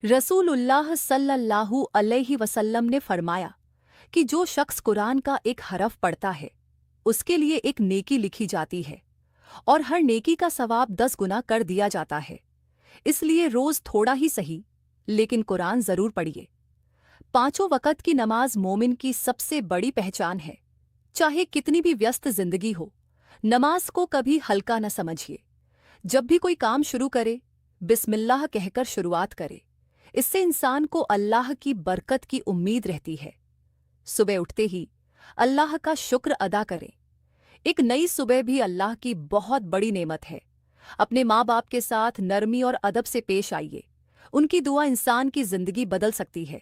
रसूलुल्लाह सल्लल्लाहु अलैहि वसल्लम ने फरमाया कि जो शख्स कुरान का एक हरफ पढ़ता है उसके लिए एक नेकी लिखी जाती है और हर नेकी का सवाब 10 गुना कर दिया जाता है। इसलिए रोज थोड़ा ही सही लेकिन कुरान जरूर पढ़िए। पांचों वक़्त की नमाज मोमिन की सबसे बड़ी पहचान है। चाहे कितनी भी व्यस्त जिंदगी हो, नमाज को कभी हल्का न समझिए। जब भी कोई काम शुरू करे, बिस्मिल्लाह कहकर शुरुआत करे। इससे इंसान को अल्लाह की बरकत की उम्मीद रहती है। सुबह उठते ही अल्लाह का शुक्र अदा करें। एक नई सुबह भी अल्लाह की बहुत बड़ी नेमत है। अपने माँ बाप के साथ नरमी और अदब से पेश आइए। उनकी दुआ इंसान की जिंदगी बदल सकती है।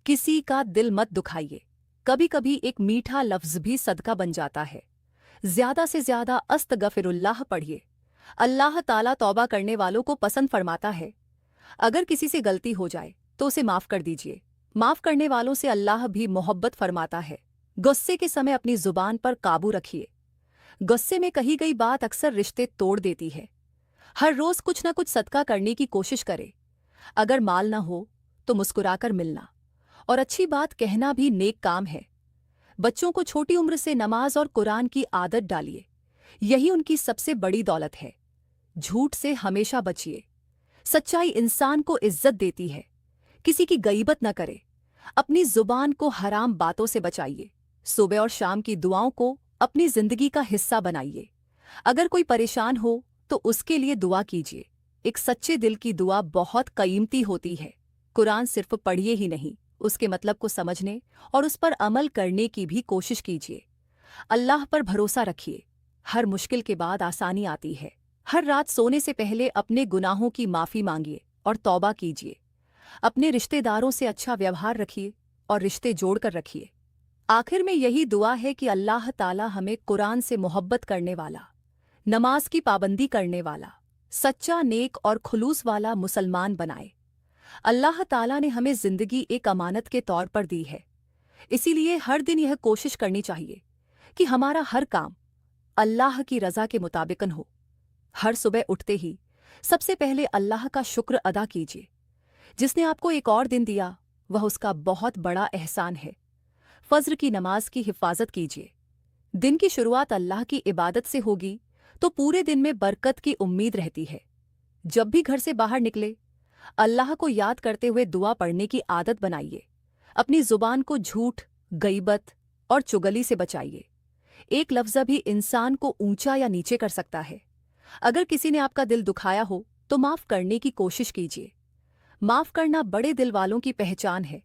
किसी का दिल मत दुखाइए। कभी कभी एक मीठा लफ्ज भी सदका बन जाता है। ज्यादा से ज्यादा अस्तगफिरुल्लाह पढ़िए। अल्लाह ताला तौबा करने वालों को पसंद फरमाता है। अगर किसी से गलती हो जाए तो उसे माफ कर दीजिए। माफ करने वालों से अल्लाह भी मोहब्बत फरमाता है। गुस्से के समय अपनी जुबान पर काबू रखिए। गुस्से में कही गई बात अक्सर रिश्ते तोड़ देती है। हर रोज कुछ न कुछ सदका करने की कोशिश करे। अगर माल न हो तो मुस्कुराकर मिलना और अच्छी बात कहना भी नेक काम है। बच्चों को छोटी उम्र से नमाज और कुरान की आदत डालिए। यही उनकी सबसे बड़ी दौलत है। झूठ से हमेशा बचिए। सच्चाई इंसान को इज्जत देती है। किसी की गईबत न करे। अपनी जुबान को हराम बातों से बचाइए। सुबह और शाम की दुआओं को अपनी जिंदगी का हिस्सा बनाइए। अगर कोई परेशान हो तो उसके लिए दुआ कीजिए। एक सच्चे दिल की दुआ बहुत कीमती होती है। कुरान सिर्फ पढ़िए ही नहीं, उसके मतलब को समझने और उस पर अमल करने की भी कोशिश कीजिए। अल्लाह पर भरोसा रखिए। हर मुश्किल के बाद आसानी आती है। हर रात सोने से पहले अपने गुनाहों की माफ़ी मांगिए और तौबा कीजिए। अपने रिश्तेदारों से अच्छा व्यवहार रखिए और रिश्ते जोड़कर रखिए। आखिर में यही दुआ है कि अल्लाह ताला हमें कुरान से मोहब्बत करने वाला, नमाज की पाबंदी करने वाला, सच्चा नेक और खुलूस वाला मुसलमान बनाए। अल्लाह ताला ने हमें जिंदगी एक अमानत के तौर पर दी है। इसीलिए हर दिन यह कोशिश करनी चाहिए कि हमारा हर काम अल्लाह की रज़ा के मुताबिकन हो। हर सुबह उठते ही सबसे पहले अल्लाह का शुक्र अदा कीजिए। जिसने आपको एक और दिन दिया, वह उसका बहुत बड़ा एहसान है। फज्र की नमाज की हिफाजत कीजिए। दिन की शुरुआत अल्लाह की इबादत से होगी तो पूरे दिन में बरकत की उम्मीद रहती है। जब भी घर से बाहर निकले, अल्लाह को याद करते हुए दुआ पढ़ने की आदत बनाइए। अपनी जुबान को झूठ, गईबत और चुगली से बचाइए। एक लफ्ज़ भी इंसान को ऊंचा या नीचे कर सकता है। अगर किसी ने आपका दिल दुखाया हो तो माफ करने की कोशिश कीजिए। माफ करना बड़े दिल वालों की पहचान है।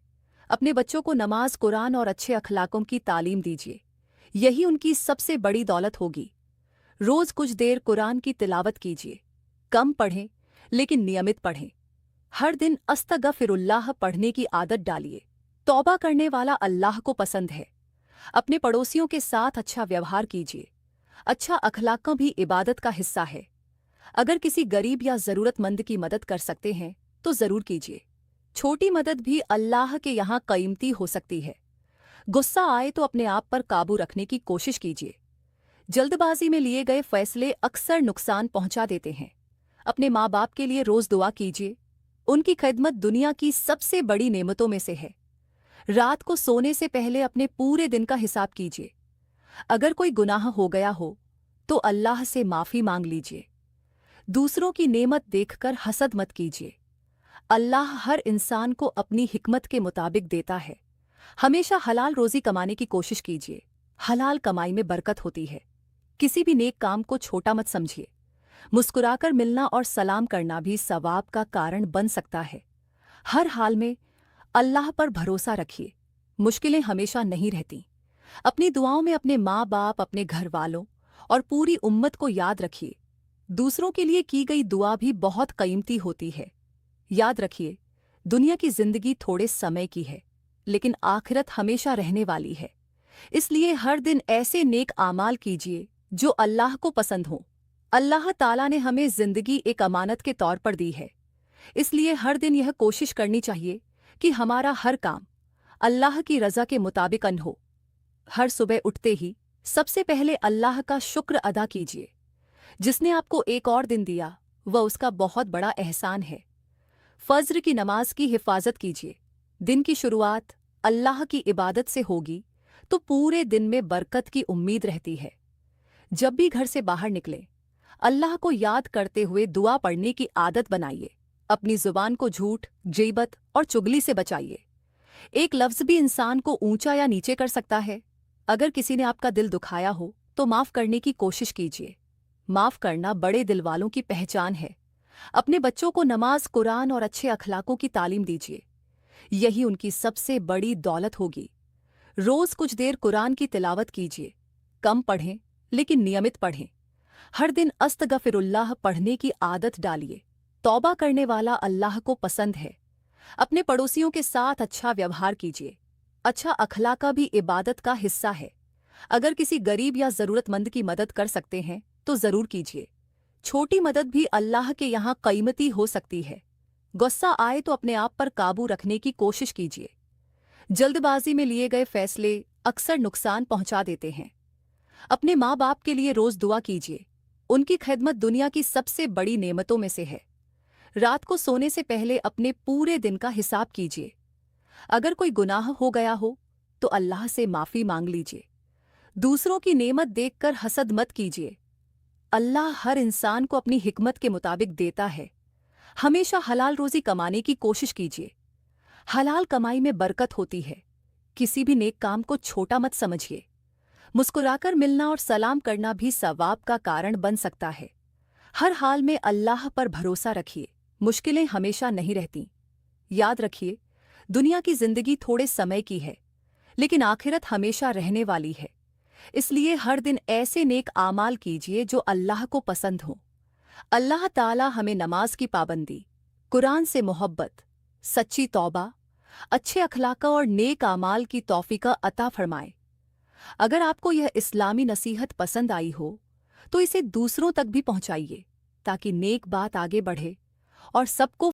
अपने बच्चों को नमाज, कुरान और अच्छे अखलाकों की तालीम दीजिए। यही उनकी सबसे बड़ी दौलत होगी। रोज कुछ देर कुरान की तिलावत कीजिए। कम पढ़ें लेकिन नियमित पढ़ें। हर दिन अस्तगफिरुल्लाह पढ़ने की आदत डालिए। तौबा करने वाला अल्लाह को पसंद है। अपने पड़ोसियों के साथ अच्छा व्यवहार कीजिए। अच्छा अखलाक भी इबादत का हिस्सा है। अगर किसी गरीब या ज़रूरतमंद की मदद कर सकते हैं तो ज़रूर कीजिए। छोटी मदद भी अल्लाह के यहाँ कीमती हो सकती है। गुस्सा आए तो अपने आप पर काबू रखने की कोशिश कीजिए। जल्दबाजी में लिए गए फैसले अक्सर नुकसान पहुंचा देते हैं। अपने माँ बाप के लिए रोज़ दुआ कीजिए। उनकी खिदमत दुनिया की सबसे बड़ी नेमतों में से है। रात को सोने से पहले अपने पूरे दिन का हिसाब कीजिए। अगर कोई गुनाह हो गया हो तो अल्लाह से माफ़ी मांग लीजिए। दूसरों की नेमत देखकर हसद मत कीजिए। अल्लाह हर इंसान को अपनी हिकमत के मुताबिक देता है। हमेशा हलाल रोज़ी कमाने की कोशिश कीजिए। हलाल कमाई में बरकत होती है। किसी भी नेक काम को छोटा मत समझिए। मुस्कुराकर मिलना और सलाम करना भी सवाब का कारण बन सकता है। हर हाल में अल्लाह पर भरोसा रखिए। मुश्किलें हमेशा नहीं रहती। अपनी दुआओं में अपने माँ बाप, अपने घर वालों और पूरी उम्मत को याद रखिए। दूसरों के लिए की गई दुआ भी बहुत कीमती होती है। याद रखिए, दुनिया की जिंदगी थोड़े समय की है लेकिन आखिरत हमेशा रहने वाली है। इसलिए हर दिन ऐसे नेक आमाल कीजिए जो अल्लाह को पसंद हो। अल्लाह ताला ने हमें जिंदगी एक अमानत के तौर पर दी है। इसलिए हर दिन यह कोशिश करनी चाहिए कि हमारा हर काम अल्लाह की रज़ा के मुताबिकन हो। हर सुबह उठते ही सबसे पहले अल्लाह का शुक्र अदा कीजिए। जिसने आपको एक और दिन दिया, वह उसका बहुत बड़ा एहसान है। फज्र की नमाज की हिफाजत कीजिए। दिन की शुरुआत अल्लाह की इबादत से होगी तो पूरे दिन में बरकत की उम्मीद रहती है। जब भी घर से बाहर निकले, अल्लाह को याद करते हुए दुआ पढ़ने की आदत बनाइए। अपनी जुबान को झूठ, गीबत और चुगली से बचाइए। एक लफ्ज भी इंसान को ऊंचा या नीचे कर सकता है। अगर किसी ने आपका दिल दुखाया हो तो माफ करने की कोशिश कीजिए। माफ करना बड़े दिल वालों की पहचान है। अपने बच्चों को नमाज, कुरान और अच्छे अखलाकों की तालीम दीजिए। यही उनकी सबसे बड़ी दौलत होगी। रोज कुछ देर कुरान की तिलावत कीजिए। कम पढ़ें लेकिन नियमित पढ़ें। हर दिन अस्तगफिरुल्लाह पढ़ने की आदत डालिए। तौबा करने वाला अल्लाह को पसंद है। अपने पड़ोसियों के साथ अच्छा व्यवहार कीजिए। अच्छा अखलाक भी इबादत का हिस्सा है। अगर किसी गरीब या जरूरतमंद की मदद कर सकते हैं तो जरूर कीजिए। छोटी मदद भी अल्लाह के यहाँ कीमती हो सकती है। गुस्सा आए तो अपने आप पर काबू रखने की कोशिश कीजिए। जल्दबाजी में लिए गए फैसले अक्सर नुकसान पहुंचा देते हैं। अपने माँ बाप के लिए रोज दुआ कीजिए। उनकी खिदमत दुनिया की सबसे बड़ी नेमतों में से है। रात को सोने से पहले अपने पूरे दिन का हिसाब कीजिए। अगर कोई गुनाह हो गया हो तो अल्लाह से माफी मांग लीजिए। दूसरों की नेमत देखकर हसद मत कीजिए। अल्लाह हर इंसान को अपनी हिकमत के मुताबिक देता है। हमेशा हलाल रोजी कमाने की कोशिश कीजिए। हलाल कमाई में बरकत होती है। किसी भी नेक काम को छोटा मत समझिए। मुस्कुराकर मिलना और सलाम करना भी सवाब का कारण बन सकता है। हर हाल में अल्लाह पर भरोसा रखिए। मुश्किलें हमेशा नहीं रहती। याद रखिए, दुनिया की जिंदगी थोड़े समय की है, लेकिन आखिरत हमेशा रहने वाली है। इसलिए हर दिन ऐसे नेक आमाल कीजिए जो अल्लाह को पसंद हो। अल्लाह ताला हमें नमाज की पाबंदी, कुरान से मोहब्बत, सच्ची तौबा, अच्छे अखलाक और नेक आमाल की तौफीक अता फरमाए। अगर आपको यह इस्लामी नसीहत पसंद आई हो तो इसे दूसरों तक भी पहुंचाइए ताकि नेक बात आगे बढ़े और सबको